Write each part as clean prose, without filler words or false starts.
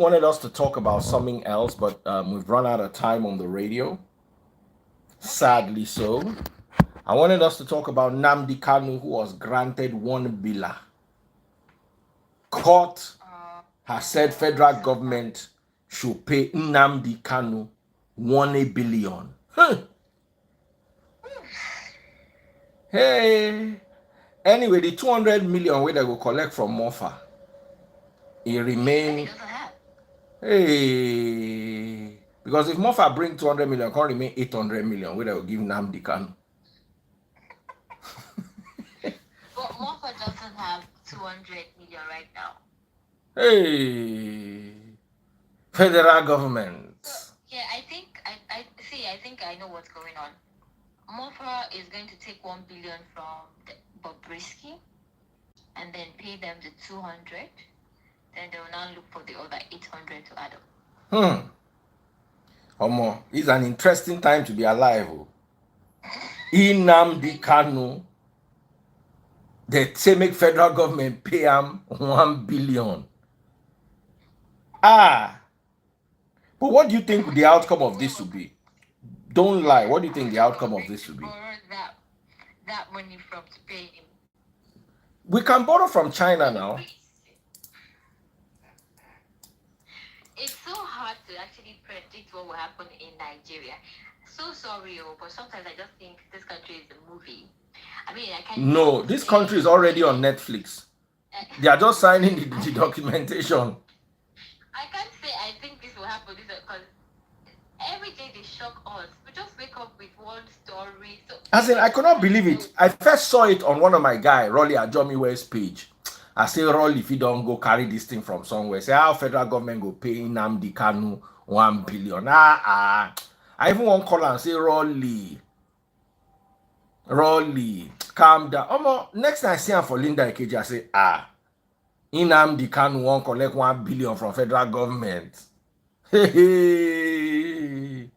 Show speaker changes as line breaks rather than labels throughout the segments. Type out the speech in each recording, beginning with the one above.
wanted us to talk about something else, but we've run out of time on the radio.
Okay.
Sadly so. I wanted us to talk about Nnamdi Kanu, who was granted 1 billion. Court has said
Oh,
federal
so sad.
government should pay Nnamdi Kanu 1 billion. Huh. Hey. Anyway, the 200 million where they go collect from Mofa, it
He said he
remain.
doesn't have.
Hey. Because if Mofa bring 200 million, it can remain 800 million where they will give Nnamdi Kanu.
But Moffat doesn't have 200 million right now.
Hey. Federal
So
government.
yeah, I see. I think I know what's going on. Moffat is going to take 1 billion from Bobrisky and then pay them the 200. Then they will now look for the other 800 to add up.
Hmm. Omo, it's an interesting time to be alive. Oh. Nnamdi Kanu, they say make federal government pay him 1 billion. Ah, but what do you think
Who
the
did they
outcome of this
borrow?
will be? Don't lie. What do you
Who
think the
did
outcome of this
Bobrisky
will be?
borrow that money from to pay him?
We can borrow from China now.
Bobrisky. It's so hard to actually predict what will happen in Nigeria. So sorry, but sometimes I just think this country is a movie. I mean, I can
No, this country is
say
already on
maybe
Netflix. They are just signing the documentation.
I can't say I think this will happen because every day they shock us. We just wake up with one story. So
As in,
maybe
I
it's
could
just
not
that
believe it. I first saw it on one of my guy, Rolly Ajomi West page. I say, Rolly, if you don't go carry this thing from somewhere, say how federal government go pay Nnamdi Kanu 1 billion. I even want call and say, Rolly, calm down. Next time I see him for Linda Ikeji, I say, Nnamdi Kanu won't collect 1 billion from federal government. Hey.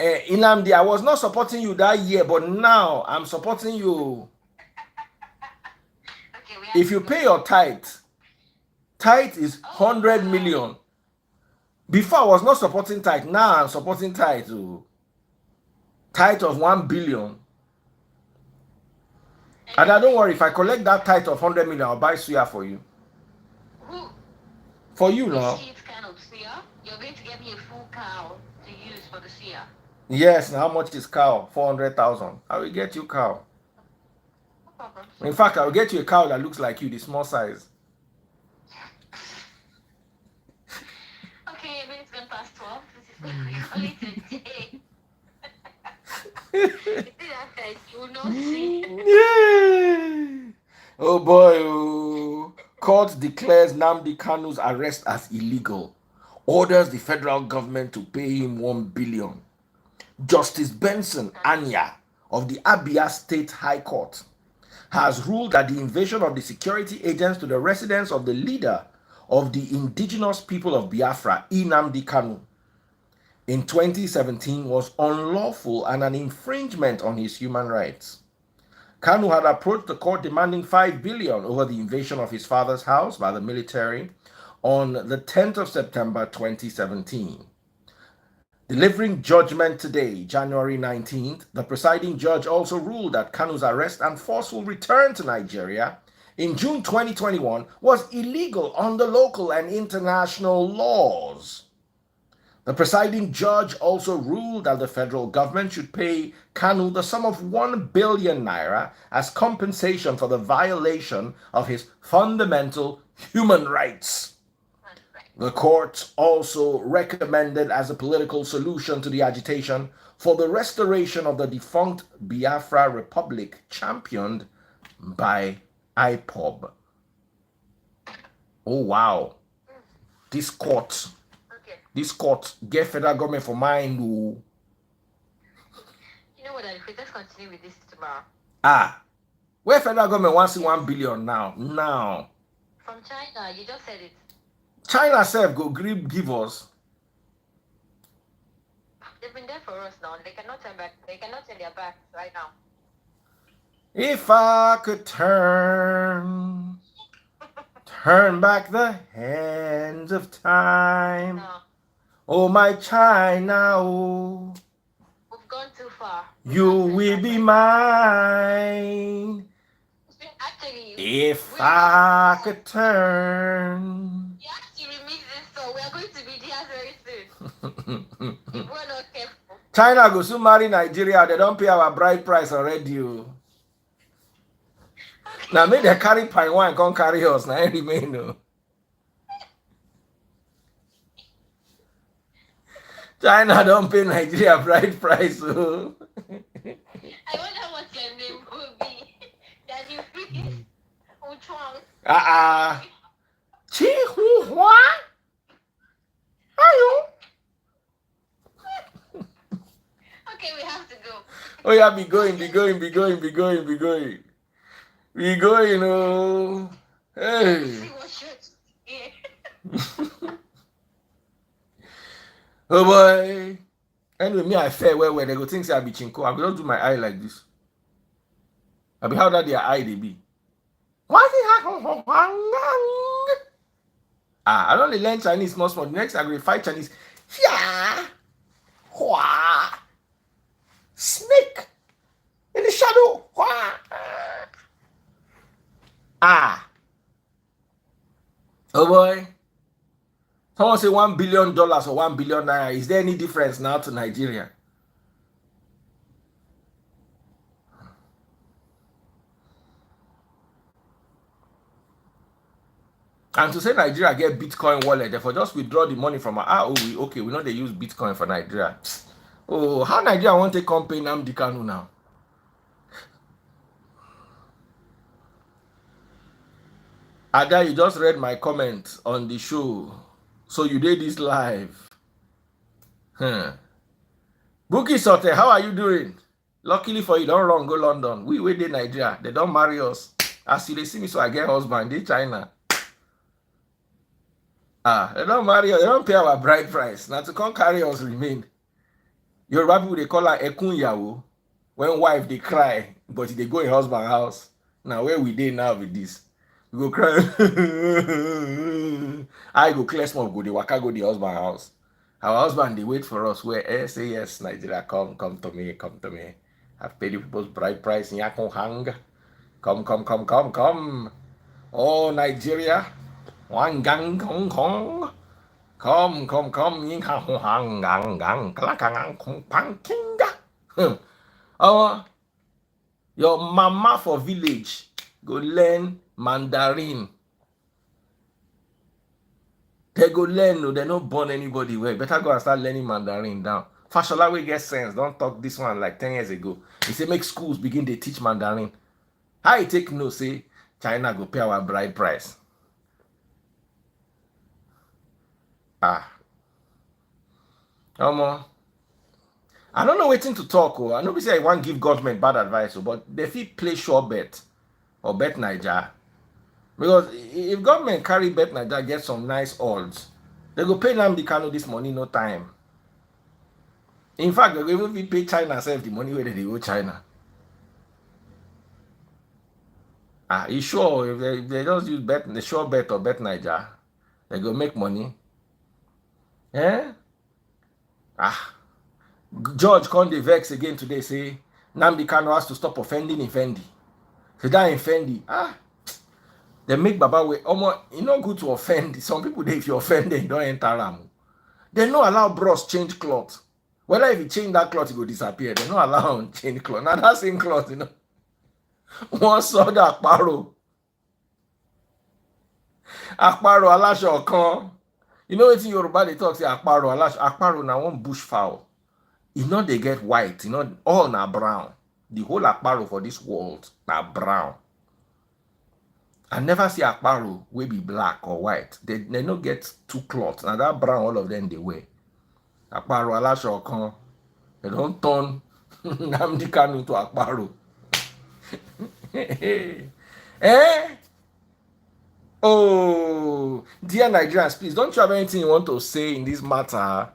Nnamdi, I was not supporting you that year, but now I'm supporting you.
okay, we have
If
to
you
go
pay
to.
your tithe is
Oh
100
wow!
million. Before I was not supporting tithe, now I'm supporting tithe. Oh. Tithe of 1 billion. And I don't
Anyway,
worry, if I collect that tithe of 100 million, I'll buy suya for you.
who
For you
which
now.
shit kind of suya? You're going to get me a full cow to use for the suya.
Yes, now how much is cow? 400,000. I will get you cow.
No problem.
In fact, I will get you a cow that looks like you, the small size.
Okay, minutes gone past 12. This is what we call it a day. You see that face? You will not see.
Yeah. Oh boy. Oh. Court declares Nnamdi Kanu's arrest as illegal. Orders the federal government to pay him 1 billion. Justice Benson Anya of the Abia State High Court has ruled that the invasion of the security agents to the residence of the leader of the indigenous people of Biafra, Nnamdi Kanu, in 2017 was unlawful and an infringement on his human rights. Kanu had approached the court demanding 5 billion over the invasion of his father's house by the military on the 10th of September 2017. Delivering judgment today, January 19th, the presiding judge also ruled that Kanu's arrest and forceful return to Nigeria in June 2021 was illegal under local and international laws. The presiding judge also ruled that the federal government should pay Kanu the sum of 1 billion naira as compensation for the violation of his fundamental human rights. The court also recommended as a political solution to the agitation for the restoration of the defunct Biafra Republic championed by IPOB. Oh wow. This court,
Okay.
this court get federal government for mind. Oh.
You know what? If we just continue with this tomorrow.
Where federal government wants
Yes.
1 billion now? Now.
From China, you just said it.
China self go give us.
They've been there for us now. They cannot turn back. They cannot turn their backs right now.
If I could turn Turn back the hands of time.
No,
Oh, my China, oh.
we've gone too far.
You will be mine
Actually,
if I could turn.
you have to remix this song. We are going to be there very soon. If we're not careful.
China go soon marry Nigeria. They don't pay our bride price already. Okay. Now make they carry pine wine, come carry us. Now remain no. China don't pay Nigeria bride price. So.
I wonder what your name will be. That you please. Which one?
Chi Hu Hua. Hello.
Okay, we have to go.
Oh yeah, be going. We going, oh. Hey.
See what shirt. Yeah.
Oh boy. Anyway, me I fair where they go think say I be chinko. I go just do my eye like this. I be how that their eye they be. What is I don't learn Chinese small. The next I go fight Chinese. Yeah. Hua. Snake in the shadow. Hua. Oh boy. Someone say $1 billion or 1 billion naira. Is there any difference now to Nigeria? And to say Nigeria get Bitcoin wallet, therefore just withdraw the money from we know they use Bitcoin for Nigeria. Oh, how Nigeria want to come pay Nnamdi Kanu now? Ada, you just read my comment on the show. So you did this live. Buki Sote, how are you doing? Luckily for you, don't run, go London. We did Nigeria. They don't marry us. As you they see me, so I get husband. They China. They don't marry us. They don't pay our bride price. Now to come carry us remain. Yoruba people, they call her Ekun Yawo. When wife, they cry, but they go in husband house. Now where we did now with this? We go cry. I go clear small, go the waka go the husband house. Our husband, they wait for us. Where say yes, Nigeria, come to me. I've paid you people's bride price in Yakon hang. Come. Oh, Nigeria. One gang Hong Kong. Come. Yin hang gang. Kalakang kong pang kinga. Your mama for village go learn Mandarin. They go learn, no, they not born anybody well. Better go and start learning Mandarin down. Fashola will get sense. Don't talk this one like 10 years ago. He say make schools begin to teach Mandarin. How you take no say China go pay our bride price? I don't know waiting to talk. I know we say I want give government bad advice, but they feel play sure bet or bet Niger. Because if government carry bet Niger get some nice odds, they go pay Nnamdi Kanu this money no time. In fact, they go even pay China self the money where they go China. You sure if they just use bet the sure bet or bet Niger, they go make money. George Conde vex again today say Nnamdi Kanu has to stop offending Fendi. So that in Fendi, they make Baba way. It's not good to offend. Some people, if you offend them, you don't enter them. They don't allow bros change cloth. Whether if you change that cloth, it will disappear. They don't allow change cloth. Now that same cloth, one saw that Akparo alasho kan. You know what in Yoruba they talk say Akparo alasho. Akparo na one bush fowl. They get white. All na brown. The whole Akparo for this world na brown. I never see Akparo will be black or white. They don't get two cloths. Now that brown, all of them they wear. Akparo alasho kan. They don't turn Nnamdi Kanu into Akparo. Oh, dear Nigerians, please don't you have anything you want to say in this matter?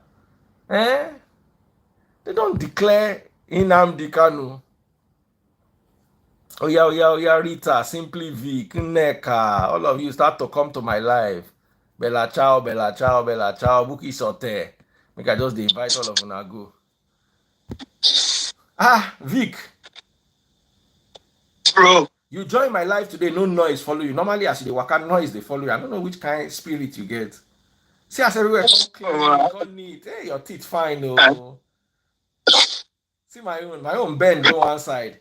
They don't declare Nnamdi Kanu. Oh yeah, Rita, Simply Vic, Nneka, all of you start to come to my life. Bella Ciao, Bella Ciao, Bella Ciao, Buki Sote. Make I just dey invite all of una go. Ah, Vic,
Bro,
you join my life today, no noise follow you. Normally, as you dey waka, noise dey follow you. I don't know which kind of spirit you get. See as everywhere come clean,
uh,
come neat. Hey, your teeth fine, oh. See my own bend go one side.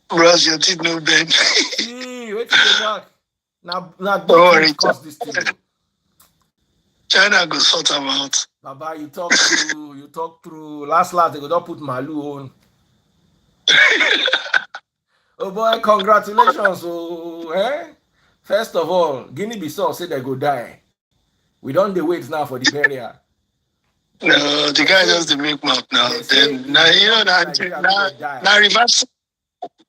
bros, your teeth no bend.
See, wait till they talk. Now
Don't
both
worry,
youth cause this thing, oh.
China go sort them out.
Baba, you talk through, you talk through. Last they go don't put Malu on. Oh boy, congratulations, oh, eh? First of all, Guinea-Bissau say they go die. We don't dey wait now for the burial.
No, the
They
guy
say
just the make mouth now.
they say
Then now
if they
you know
don't build
that
Nigeria, make
now
they die.
now reverse.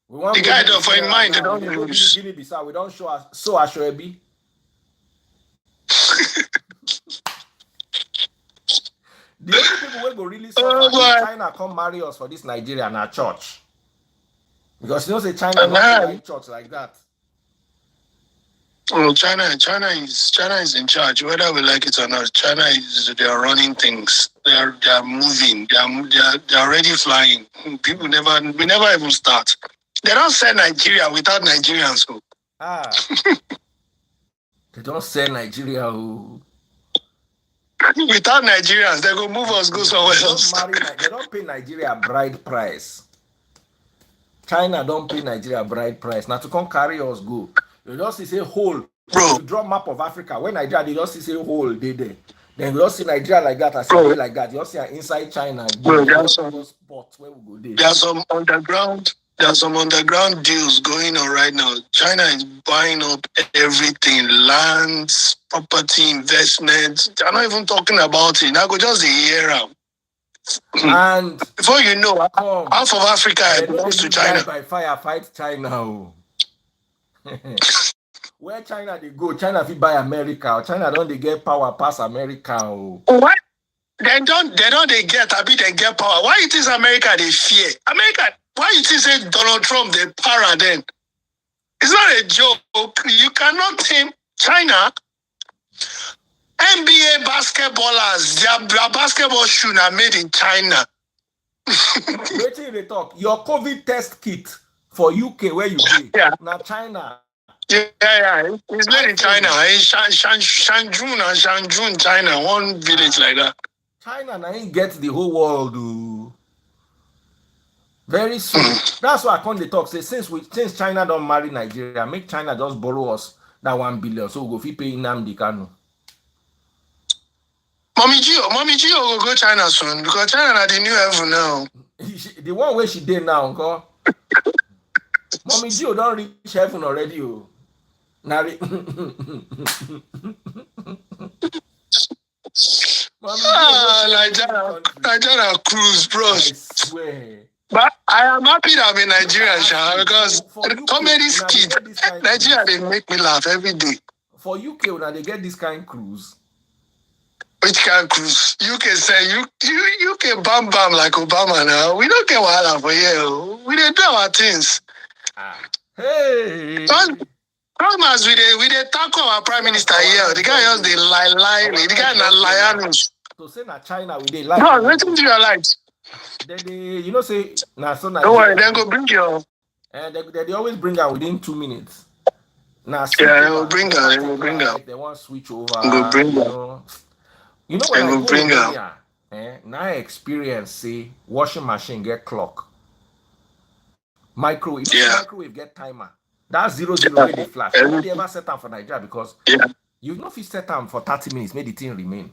We want
The
to go
guy
do the
don't for in
funeral
mind. They
now. We
don't
dey go
lose.
Guinea-Bissau. We don't show Ashwebi. The only people wey go really
Oh
suffer if
boy,
China come marry us for this Nigeria na church. Because you know say China
and
not too
now
like church like that.
oh, China is in charge, whether we like it or not. They are running things. They are moving. They are already flying. We never even start. They don't send Nigeria without Nigerians. So.
Ah, they don't sell Nigeria. Oh.
Without Nigerians, they go move us go somewhere else.
They don't pay Nigeria bride price. China don't pay Nigeria bride price. Now to come carry us go. You just see say hole.
Bro,
You draw map of Africa. When Nigeria, they just see say hole they there. Then you just see Nigeria like that as it
bro,
dey like that. You just see inside China.
bro,
They just give us spot where we go there.
there are some underground deals going on right now. China is buying up everything, lands, property, investments. They're not even talking about it. Now go just a year out.
And
Before you know,
come,
half of Africa
they know they
belongs to
live die
China.
by fire fight China. Oh. Where China they go, China fit buy America. Or China don't they get power pass America. Oh.
What? They get, I mean, they get power. Why you think America they fear? America, why you think say Donald Trump they para then? It's not a joke. You cannot tame China. NBA basketballers, their basketball shoes are made in China.
Wait till they talk. Your COVID test kit for UK where you be.
Yeah.
Now China.
Yeah. It's made in China. In Shanjun, China. One village like that.
China now ain't get the whole world. Oh. Very soon. That's why I come the talk. Say since China don't marry Nigeria, make China just borrow us that 1 billion. So we go fit pay Nnamdi Kanu.
Mommy Gio will go China soon because China are the new heaven now.
The one where she did now, uncle. Mommy Gio don't reach heaven already. Oh. Mommy
Nigeria cruise, bros.
I swear.
But I am happy that I'm in Nigeria, Sha, because
for UK,
comedy skit, Nigeria, they make me laugh every day.
For UK, when they get this kind of cruise.
Which kind of cruise? UK say, you can bam like Obama now. We don't get wahala for you. We dey do our things.
Hey.
Come as we dey tackle our prime minister here. The guy just dey lie. The guy na lianus.
To say na China we dey lie.
No, wetin do you like?
You know say na so
Nigeria. Don't worry, then go bring your.
And they always bring her within 2 minutes. Now
yeah, they will bring her.
They want switch over.
Go bring her.
You know when I go Romania, now I experience say washing machine get clock, microwave. Microwave get timer. That's 00 where they flash. Nobody ever set them for Nigeria because you know if you set them for 30 minutes, make the thing remain.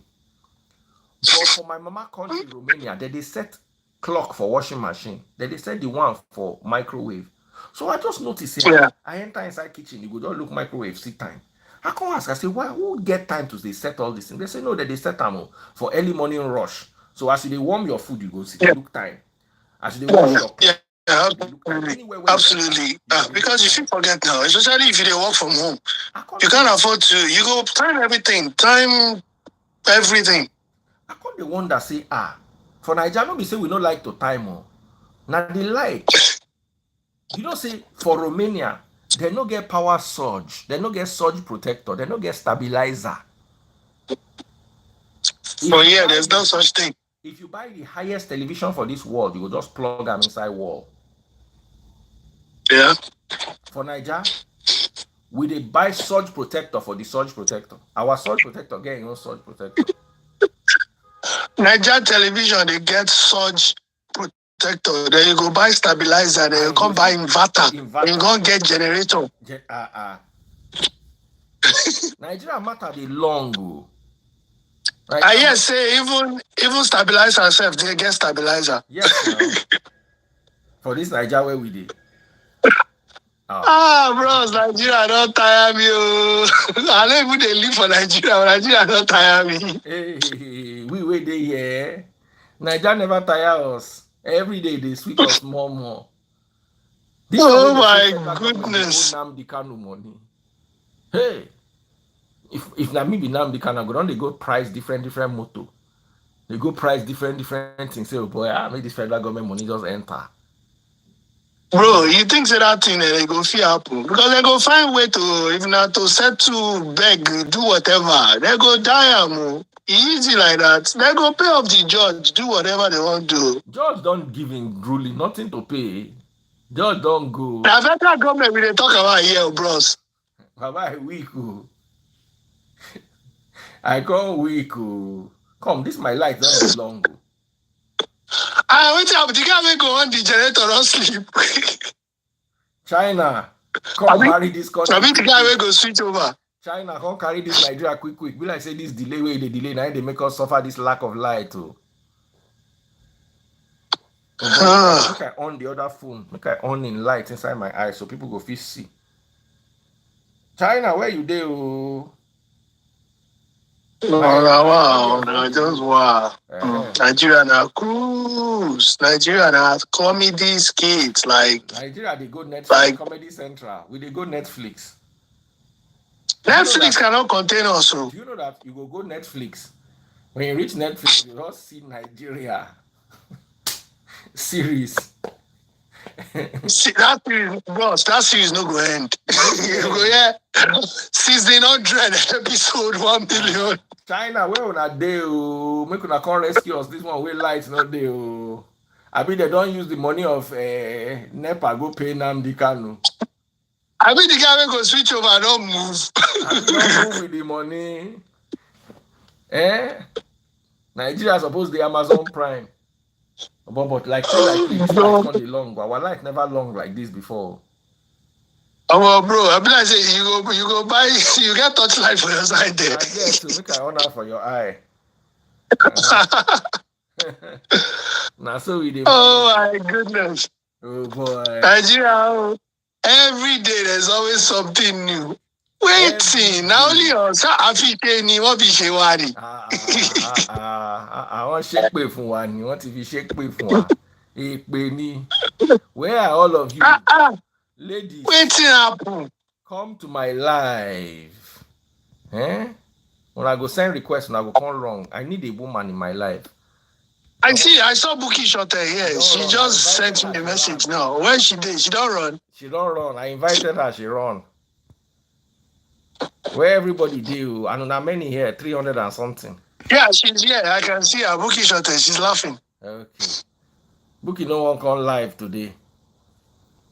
But for my mama country, Romania, they set clock for washing machine. They set the one for microwave. So I just noticed I enter inside kitchen, you go just look microwave, see time. I come ask, I say, why who get time to set all this thing? They say no, that they set them for early morning rush. So as you warm your food, you go see look time. As you wash your plate,
absolutely. Because if you forget now, especially if you work from home, you can't afford to. You go time everything, everything.
I can't wonder say for Nigeria, no be say we don't like to time. Now they like. You don't say for Romania, they no get power surge, they no get surge protector, they no get stabilizer.
For yeah, there's no such thing.
If you buy the highest television for this world, you will just plug them inside wall.
Yeah.
For Niger, we dey buy surge protector for the surge protector. Our surge protector get your own surge protector.
Niger television, they get surge protector. Then you go buy stabilizer. Then you come buy inverter. Then you go get generator.
Nigeria matter dey long.
Right? I hear say even stabilizer self, they get stabilizer.
Yes, now. For this Nigeria where we dey.
Bros, Nigeria don't tire me. I don't even they live for Nigeria. Nigeria don't tire me.
Hey, we wait there here. Nigeria never tire us. Every day they sweep us more. This
oh my goodness.
Nnamdi Kanu money. Hey, if na me be Nnamdi Kanu, go down they go price different motor. They go price different things. Say, oh boy, make this federal government money just enter.
Bro, you think that thing they go fear happen? Because they go find way to, if not to settle, beg, do whatever. They go die, easy like that. They go pay off the judge, do whatever they want to do.
Judge don't give him ruling, nothing to pay. Judge don't go.
The federal government we dey talk about here, bros.
Baba weak. I come weak. Come, this my light don't be long.
Wait up, the guy go on the generator, don't sleep.
China, come carry this country.
I mean the guy will go switch over.
China, come carry this Nigeria quick. We like say this delay where they delay, now they make us suffer this lack of light too. Make I on the other phone. Make I on in light inside my eyes so people go feel see. China, where you there?
Wow, just wow. Nigeria now cruise. Nigeria now comedy skits like.
Nigeria they go Netflix, like Comedy Central. We they go Netflix.
Netflix cannot contain us.
Do you know that you go Netflix? When you reach Netflix, you just see Nigeria series.
See that series, boss. That series no go end. You go yeah. Season 100 episode 1 billion.
China, where una dey o? Make una come rescue us. This one wey light no dey o. I mean they don't use the money of NEPA go pay Nnamdi Kanu.
I mean the guy will go switch over and don't move.
Don't move with the money. Nigeria supposed the Amazon Prime. But like this light not long. Our light never long like this before.
Oh bro, I be like say you go buy you get touchlight for your side there.
I guess to make an honor for your eye. Now so we did.
Oh my goodness.
Oh boy.
Nigeria, every day there's always something new. Waiting, now only us. I want to be worried.
I want shake pay for one. You want to be shake pay for one. Hey, Benny, where are all of you? Ladies,
waiting happen.
Come to my live. When I go send request, when I go come wrong. I need a woman in my life.
I saw Bookie shot her here. She just sent me a message now. When she did, she don't run.
She don't run. I invited her, she run. Where everybody do, and there are many here, 300 and something.
Yeah, she's here. I can see her. Bookie shot her. She's laughing.
Okay. Bookie no one come live today.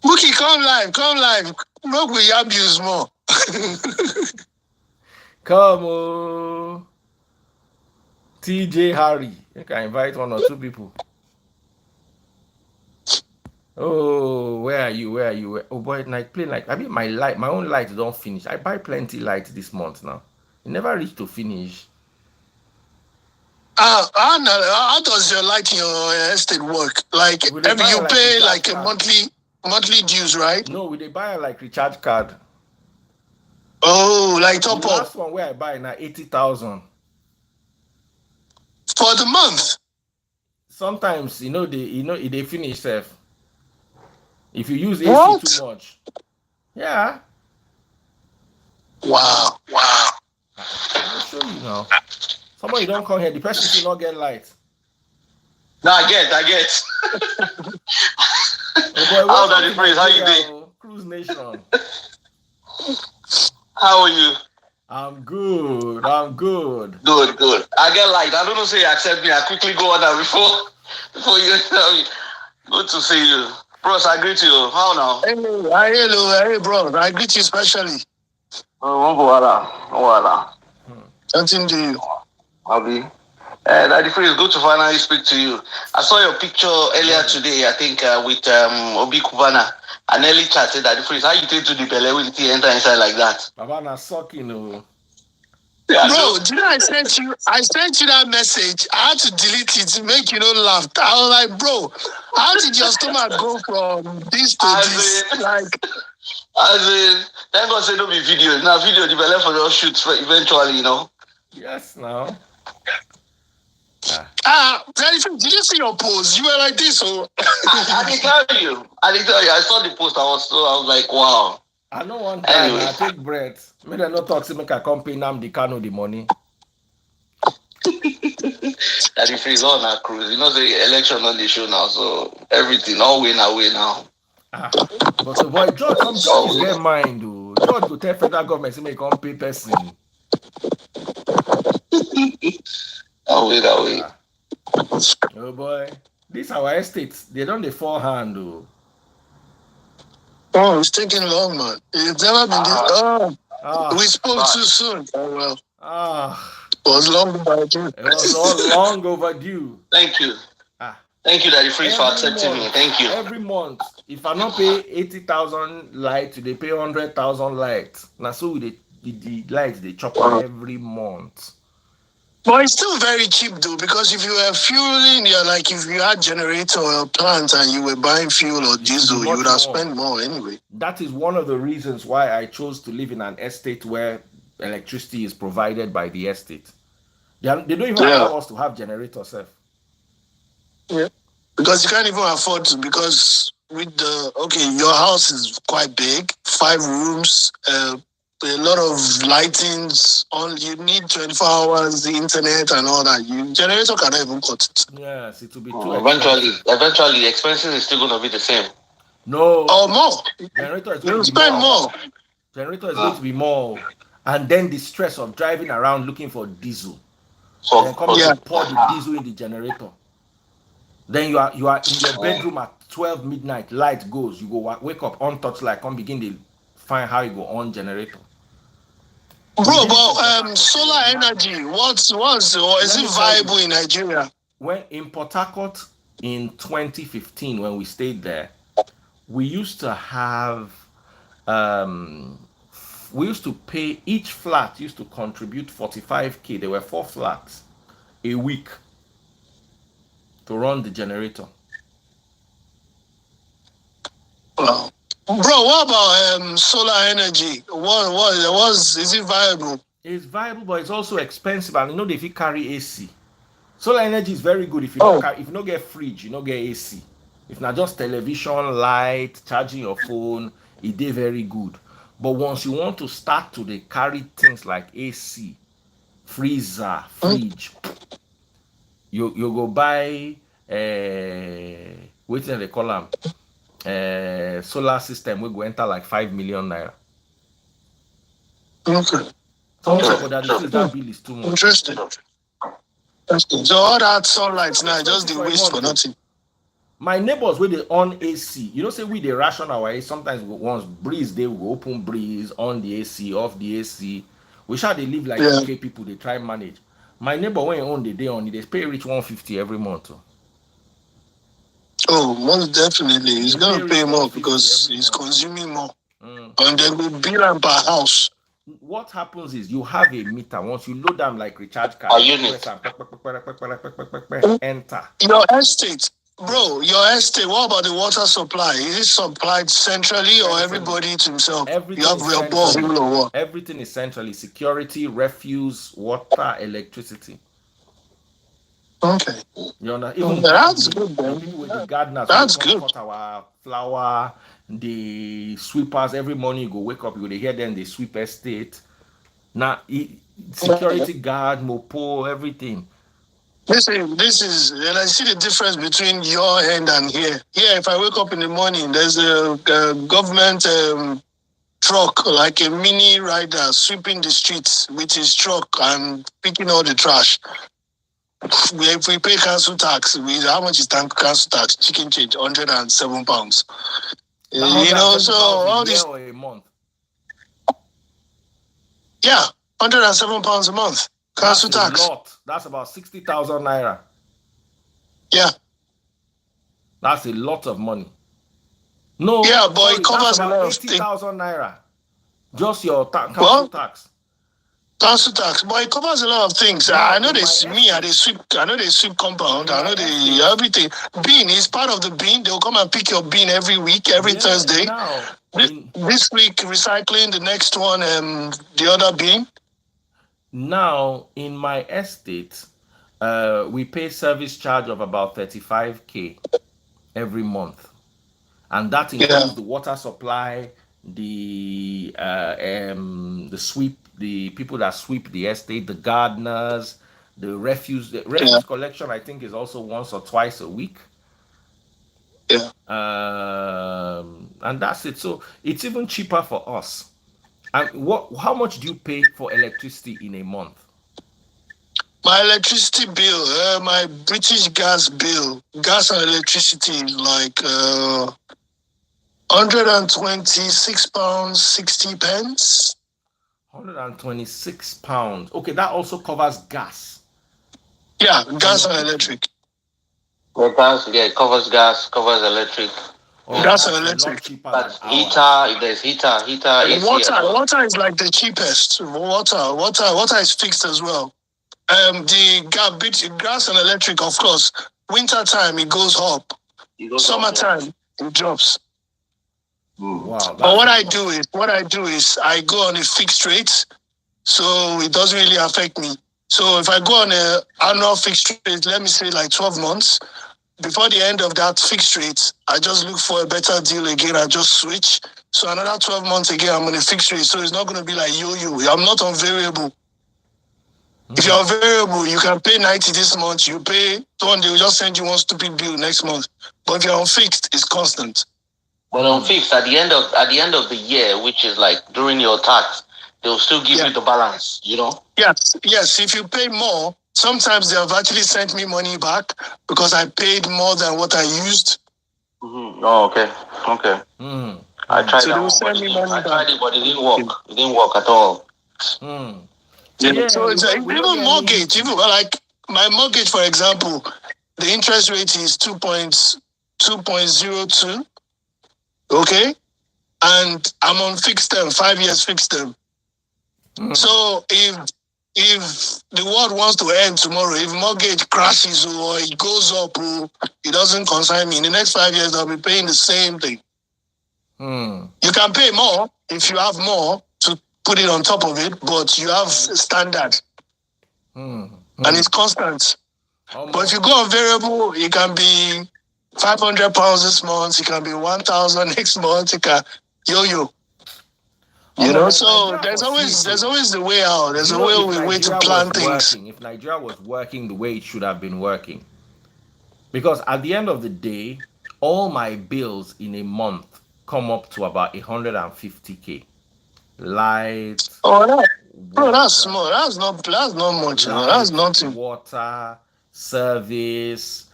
Bookie, come live. Look, we abuse more.
Come on. TJ Harry. You can invite 1 or 2 people. Oh, where are you? Oh boy, like play like I mean my own light don't finish. I buy plenty light this month now. It never reached to finish.
How does your light in your estate work? Like you pay like a monthly dues, right?
No, they buy like recharge card.
Oh, like top up.
The last one where I buy now 80,000
for the month.
Sometimes they finish self. If you use AC too much. Yeah.
Wow.
I'll show you now. Somebody don't come here. The person should not get light.
No, I get.
Oh boy,
How
welcome
that
to
phrase? How you
Nigeria,
doing?
Cruise Nation.
How are you?
I'm good. I'm good.
Good, good. I get light. I don't know say you accept me. I quickly go on that before you tell me. Good to see you. Bros, I greet you. How now? Hey, bro. I greet you especially. Oh, voila. Nothing to you. Abi. Daddy Free, it's good to finally speak to you. I saw your picture earlier today, I think, with Obi Kubana. An early chat said, Daddy Free, how you take to the belly when you enter inside like that?
Baba na sucking, oh.
Yeah, bro, do you know I sent you that message? I had to delete it to make you not laugh. I was like, bro, how did your stomach go from this to this? Thank God say don't be video. Now video the belly for your shoots eventually, you know.
Yes, now.
Daddy Free, did you see your pose? You were like this, oh. I didn't tell you. I saw the post. I was like, wow.
I know one time
Anyway.
I take breath. Make them not talk say make I come pay Nnamdi Kanu the money.
Daddy Free is on our cruise. You know the election on the show now, so everything all win away now.
But boy, George, some judges get mind, though. George go tell federal government say make come pay person.
I'll wait.
Oh boy, this our estates. They don't dey forehand, though.
Oh, it's taking long, man. It's never been this. We spoke too soon. Oh well. It was long overdue.
It was all long overdue.
Thank you. Thank you, Daddy Free, for accepting me. Thank you.
Every month, if I not pay 80,000 lights, they pay 100,000 lights. Now so the lights they chop every month.
But it's still very cheap though, because if you were fueling, if you had generator or plant and you were buying fuel or diesel, you would have spent more anyway.
That is one of the reasons why I chose to live in an estate where electricity is provided by the estate. They don't even allow us to have generators, sir.
Yeah. Because you can't even afford to, because with your house is quite big, 5 rooms, a lot of lightings, you need 24 hours, the internet and all that. Generator cannot even cut it.
Yes, it will be too expensive.
Eventually the expenses is still going to be the same.
No.
Or more.
Generator is
going to spend more.
Generator is going to be more. And then the stress of driving around looking for diesel. Then come to pour the diesel in the generator. Then you are in your bedroom at 12 midnight, light goes, you go wake up on touch light, come begin to find how you go on generator.
Bro, but solar energy, is it viable in Nigeria?
When in Port Harcourt in 2015, when we stayed there, we used to have we used to pay, each flat used to contribute 45k. There were 4 flats a week to run the generator.
Wow. Bro, what about solar energy? Is it viable?
It's viable, but it's also expensive, and you know if you carry AC. Solar energy is very good if you don't get fridge, you don't get AC. If not just television, light, charging your phone, it dey very good. But once you want to start to carry things like AC, freezer, fridge, you go buy wetin they call them, solar system wey go enter like 5 million naira.
Okay.
But that bill is too much.
Interesting. So all that sunlight now just the waste for nothing.
My neighbors wey dey on AC, you know say we dey ration our AC. Sometimes once breeze dey, we go open breeze, on the AC, off the AC. We shall dey live like UK people, they try manage. My neighbor when he own the day on, they pay reach 150 every month.
Oh, most definitely. He's gonna pay more because he's consuming more. And then we bill him per house.
What happens is you have a meter. Once you load them like recharge card, enter.
Your estate, bro, what about the water supply? Is it supplied centrally or everybody to himself?
Everything
you have your borehole or what?
Everything is centrally. Security, refuse, water, electricity.
Okay.
You understand? Even
that's good, man.
People with the gardeners,
that's good.
Cut our flower, the sweepers. Every morning you go wake up, you go hear them. They sweep estate. Now, security guard, mopo, everything.
This is, and I see the difference between your end and here. Here, if I wake up in the morning, there's a government truck, like a mini rider, sweeping the streets with his truck and picking all the trash. If we pay council tax, how much is council tax? Chicken change, £107. You know, so all
a year
this,
or a month.
yeah, £107 a month. Council
That's
tax.
a lot. That's about 60,000 naira.
Yeah.
That's a lot of money. No,
yeah, but
sorry,
it covers
that's
a
about
lot of
80,000 naira. Just your council
Well,
tax.
council tax, but it covers a lot of things.
Now,
I know
in my
they me, I
estate-
they sweep. I know they sweep compound.
In
I
my
know they
estate-
everything. Bean is part of the bean. They'll come and pick your bean every week, every
Yeah,
Thursday.
Now,
This week recycling, the next one the other bean.
now in my estate, we pay service charge of about 35k every month, and that includes the water supply, the sweep, the people that sweep the estate, the gardeners, the refuse. The refuse collection, I think, is also once or twice a week.
Yeah.
And that's it. So it's even cheaper for us. And how much do you pay for electricity in a month?
My electricity bill, my British gas bill, gas and electricity is like £126 60 pence.
£126. Okay, that also covers gas.
Yeah, gas and electric.
Well, gas, yeah, covers gas, covers electric.
Oh,
gas and electric.
But heater, if there's heater, AC.
Water is like the cheapest. Water is fixed as well. The gas and electric, of course. Winter time it goes up. Summertime it drops.
Wow.
But what I do is I go on a fixed rate, so it doesn't really affect me. So if I go on an annual fixed rate, let me say like 12 months, before the end of that fixed rate, I just look for a better deal again. I just switch. So another 12 months again, I'm on a fixed rate. So it's not going to be like yo-yo. I'm not on variable. If you're on variable, you can pay 90 this month. You pay 200, they will just send you one stupid bill next month. But if you're on fixed, it's constant.
But on fixed, at the end of the year, which is like during your tax, they'll still give you the balance, you know?
Yes. If you pay more, sometimes they have actually sent me money back because I paid more than what I used.
Mm-hmm. Oh, okay. I tried
so
that, but it didn't work. It didn't work at all.
Yeah, so it's even mortgage. Even like my mortgage, for example, the interest rate is 2.02. Okay, and I'm on fixed term, 5 years fixed term. So if the world wants to end tomorrow, if mortgage crashes or it goes up, or it doesn't concern me. In the next 5 years, I'll be paying the same thing. You can pay more if you have more to put it on top of it, but you have standard. And it's constant. But if you go on variable, it can be £500 this month, it can be 1,000 next month, it can yo-yo. You know, so there's always the way out. There's a way to plan things.
If Nigeria was working the way it should have been working. Because at the end of the day, all my bills in a month come up to about 150k. Light.
That's small. That's not much. Light, that's nothing.
Water, service,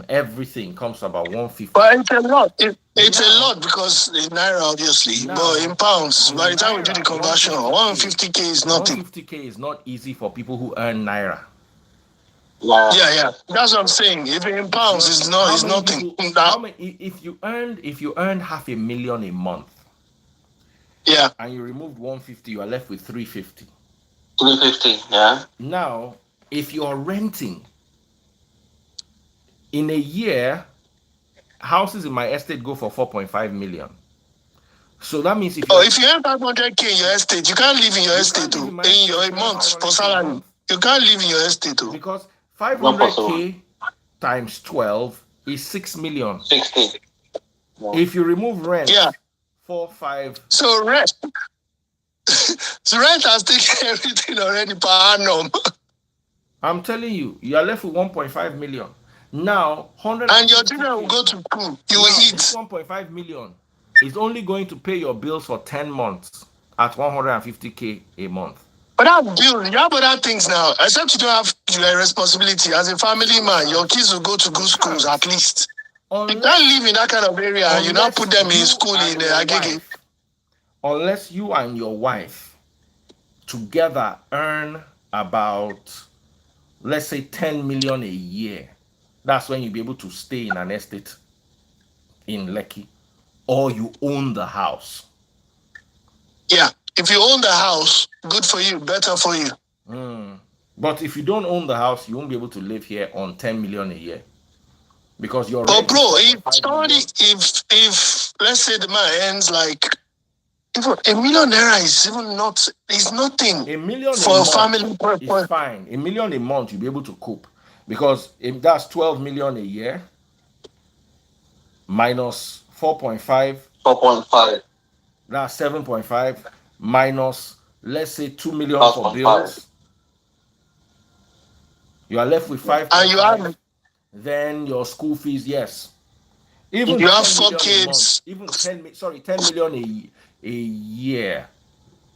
everything comes to about 150.
But it's a lot. It's a lot because in naira, obviously. But in pounds, by the time we do the conversion, 150k is nothing.
150k is not easy for people who earn naira.
Wow. Yeah. That's what I'm saying. If in pounds, it's nothing.
If you earned $500,000 a month,
yeah,
and you removed 150, you are left with 350.
350, yeah.
Now, if you're renting, in a year, houses in my estate go for 4.5 million. So that means if you
earn 500k in your estate, you can't live in your estate in your month for salary. You can't live in your estate
because 500k times 12 is 6 million.
60.
If you remove rent, 4, 5.
So rent has taken everything already per annum.
I'm telling you, you are left with 1.5 million. Now,
And your children will
150k.
go to school. You will
Now, this
eat.
1.5 million is only going to pay your bills for 10 months at 150k a month.
But that bill, you have other things now. Except you don't have your responsibility as a family man. Your kids will go to good schools at least. You can't
Unless
live in that kind of area and you now put them in
you
school in
and your
Agege.
wife, unless you and your wife together earn about, let's say, 10 million a year, that's when you'll be able to stay in an estate in Lekki, or you own the house.
Yeah. If you own the house, good for you, better for you.
But if you don't own the house, you won't be able to live here on 10 million a year because your
But
rent is
bro, if
4.5
somebody,
million.
if let's say the man earns like, even a million naira is even not, is nothing
A million a
for a
month
family.
is fine. A million a month, you'll be able to cope because if that's 12 million a year minus 4.5,
4.5.
that's 7.5 minus, let's say, 2 million
That's
for
1.5.
bills. You are left with
And you
5.5.
have
Then your school fees, yes. Even
you have
10
four
million a month,
kids.
even 10 million a year,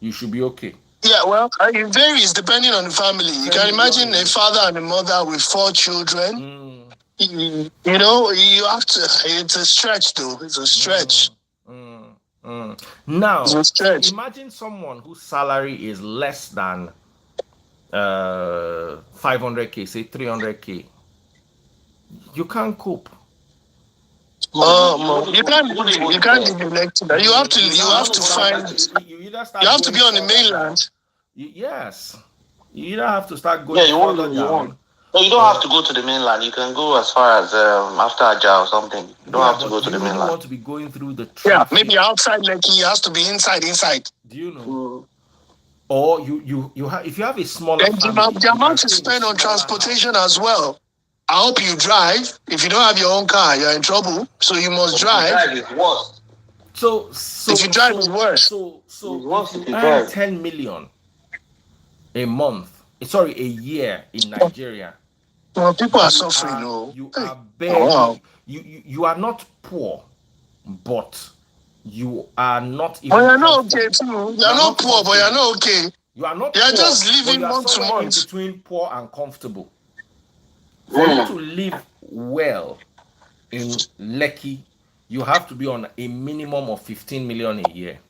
you should be okay.
Yeah, well, it varies depending on the family. You
10
can
million
imagine
a
a
year.
father and a mother with 4 children.
Mm,
You know, you have to. It's a stretch, though. It's a stretch.
mm.
It's
Now,
a stretch.
imagine someone whose salary is less than 500k, say 300k. You can't cope.
You can't. You can't be elected. You have to. You have to find.
You either
You
start
have to
going
be on the
further down.
mainland.
Yes. You either have to start
Yeah,
going
you won't
further
live. You won't.
down.
No, you don't
Or,
have to go to the mainland. You can go as far as after Aja or something. You don't
yeah,
have to
but
go
do
to the
you really
mainland.
want to be going through the
Yeah,
traffic?
maybe outside Lekki, he has to be inside.
Do you know? Or you have, if you have a smaller
Then
family,
the
you can
amount to
stay in a
spend on
smaller house.
transportation as well. I hope you drive. If you don't have your own car, you're in trouble. So you must drive.
Drive is worse.
So
If you drive, it's worse.
if you earn 10 million a month, sorry, a year in Nigeria,
Well, people are suffering. Oh,
you
hey.
are
Wow.
barely, you are not poor, but you are not
But
even
you're not okay
comfortable.
too.
You
You're
are
not
not
poor, but you're
comfortable.
not okay.
You are not
You're
poor,
just
but you
living
are
month to
somewhere in
month.
between poor and comfortable. For you to live well in Lekki, you have to be on a minimum of 15 million a year.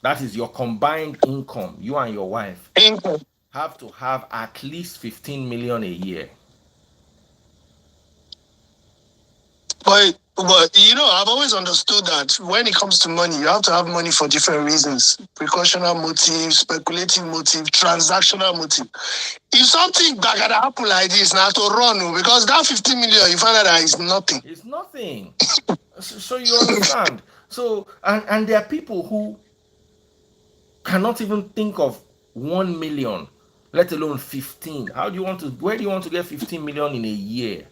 That is your combined income. You and your wife
Income.
have to have at least 15 million a year.
But you know, I've always understood that when it comes to money, you have to have money for different reasons: precautional motive, speculative motive, transactional motive. If something that can happen like this, now to run because that 15 million, you find out that is nothing.
It's nothing. So you understand. So and there are people who cannot even think of 1 million, let alone 15. How do you want to, where do you want to get 15 million in a year?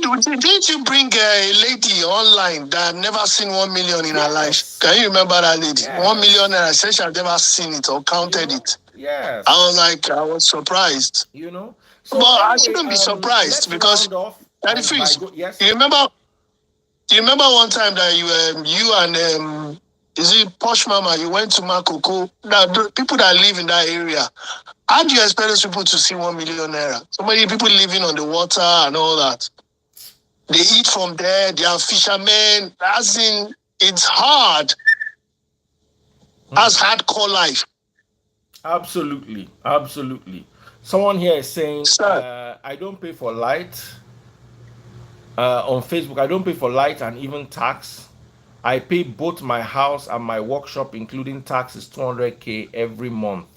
Didn't you bring a lady online that had never seen 1 million in her life?
Yes.
Can you remember that lady?
Yes.
1 million, and I said she had never seen it or counted it.
Yes.
I was surprised.
So
But
anyway,
I shouldn't be surprised
let's
because
round off
that
and by
is,
yes.
you remember one time that you and is it Posh Mama, you went to Makoko? The people that live in that area, how do you expect those people to see 1 million naira? So many people living on the water and all that. They eat from there, they are fishermen. As in, it's hard. That's hardcore life.
Absolutely. Someone here is saying, I don't pay for light. On Facebook, I don't pay for light and even tax. I pay both my house and my workshop, including taxes, 200k every month.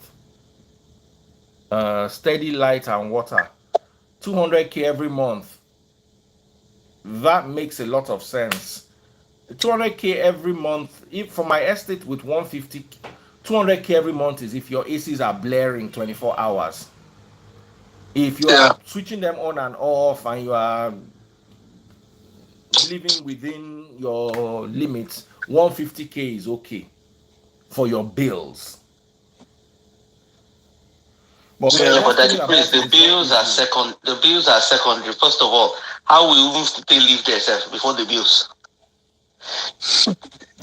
Steady light and water, 200k every month. That makes a lot of sense. 200k every month. If for my estate with 150, 200k every month is if your ACs are blaring 24 hours. If you are switching them on and off and you are living within your limits, 150k is okay for your bills. But
Yeah, but
let's
that
think about
please,
it.
the bills are second. The bills are secondary. First of all, how we even still live there sef before the bills?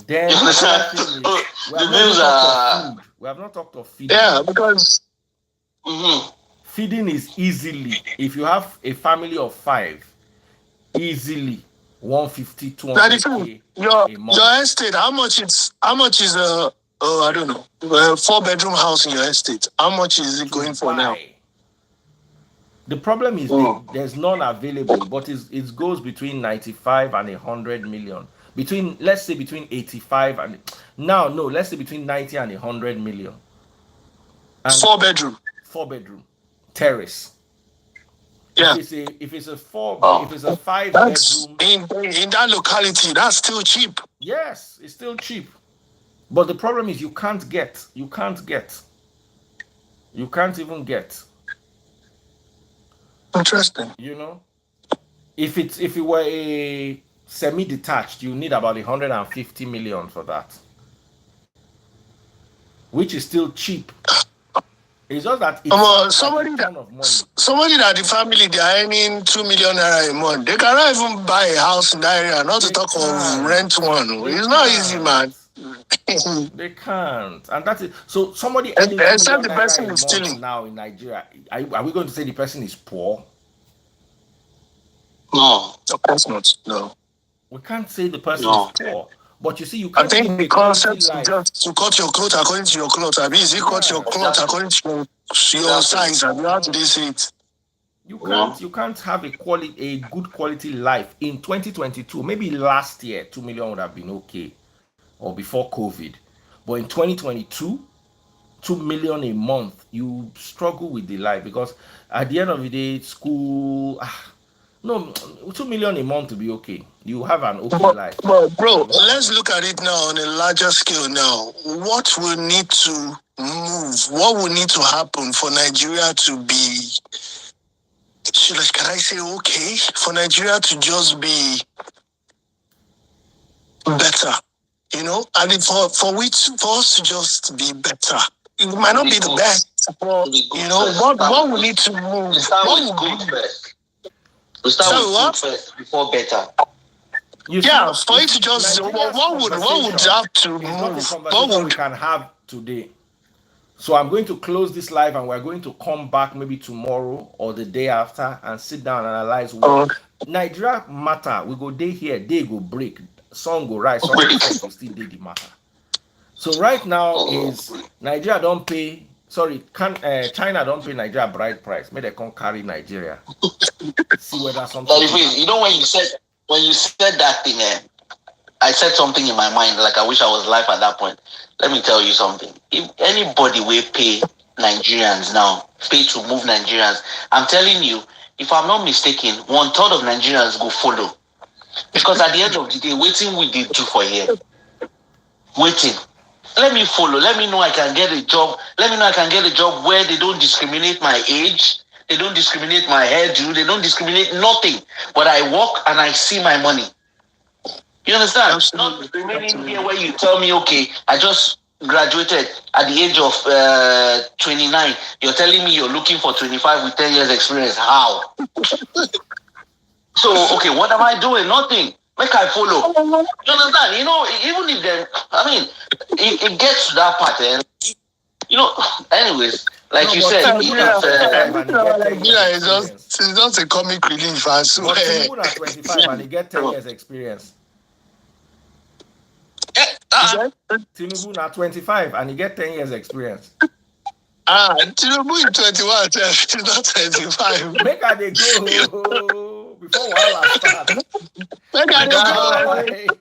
Then
You
another
understand?
thing
So
is we
the
have not even
bills
talked of
are.
food. We have not talked of feeding.
Yeah, because
Feeding is easily, if you have a family of 5, easily 150,
now the thing,
200K
your
a month.
estate, how much is I don't know, a 4-bedroom house in your estate? How much is it
To
going for now?
buy. The problem is there's none available, but it goes between 95 and 100 million. Between, let's say between 85 and now no, let's say between 90 and 100 million. And
4-bedroom.
4-bedroom terrace.
Yeah.
If it's a 5
That's
bedroom,
in that locality, that's still cheap.
yes, it's still cheap. But the problem is you can't even get.
Interesting.
You know, if it were a semi-detached, you need about 150 million for that, which is still cheap. It's just that it sounds like a ton of money.
Somebody that the family they are earning 2 million naira a month, they cannot even buy a house in that area, not to talk of rent one. It's not easy, man.
They can't, and that's it. So somebody earning 2
Except
million
the
naira
person
a
is
month
stealing.
now in Nigeria, are we going to say the person is poor?
No,
Of course not. No.
We can't say the person is poor. But you see, you
I
can't
think
live
the
a quality
concept is
life.
just to cut your clothes according to your clothes. I mean, is it cut your clothes according to your size? I mean, how do they say it?
You can't have a good quality life in 2022. Maybe last year 2 million would have been okay, or before COVID. But in 2022, 2 million a month, you struggle with the life, because at the end of the day, school, no, 2 million a month to be okay. You have an okay life.
But bro, let's look at it now on a larger scale now. What will need to move? What will need to happen for Nigeria to be, can I say okay? For Nigeria to just be better, you know? And for us to just be better. It might not be the best, but you know, what we need to move?
We start with good first. We start with good first before better.
For it to just what would have to move?
It's not a conversation we can have today. So I'm going to close this live, and we're going to come back maybe tomorrow or the day after and sit down and analyze what Nigeria matter. We go day here, day go break, sun go rise, sun go set, we still day the matter. So right now is Nigeria don't pay. Sorry, China don't pay Nigeria bride price. May they come carry Nigeria. See whether something.
You know, when you said that thing, I said something in my mind, like I wish I was live at that point. Let me tell you something. If anybody will pay Nigerians now, pay to move Nigerians, I'm telling you, if I'm not mistaken, 1/3 of Nigerians go follow. Because at the end of the day, waiting we did do for here. Waiting. Let me follow. Let me know I can get a job. Let me know I can get a job where they don't discriminate my age. They don't discriminate my hairdo. They don't discriminate nothing. But I work and I see my money. You understand? Not remaining here where you tell me, okay, I just graduated at the age of 29. You're telling me you're looking for 25 with 10 years experience. How? So, okay, what am I doing? Nothing. Make I follow. You understand? You know, even if they, I mean, it gets to that part, and you know, anyways, like you said,
it's just a comic relief. I swear.
But Tinubu at 25 and he get 10 years experience. Tinubu at 25 and he get 10 years experience.
Tinubu in 21, he's not 25.
Make her they go before Wala start.
Make her they go.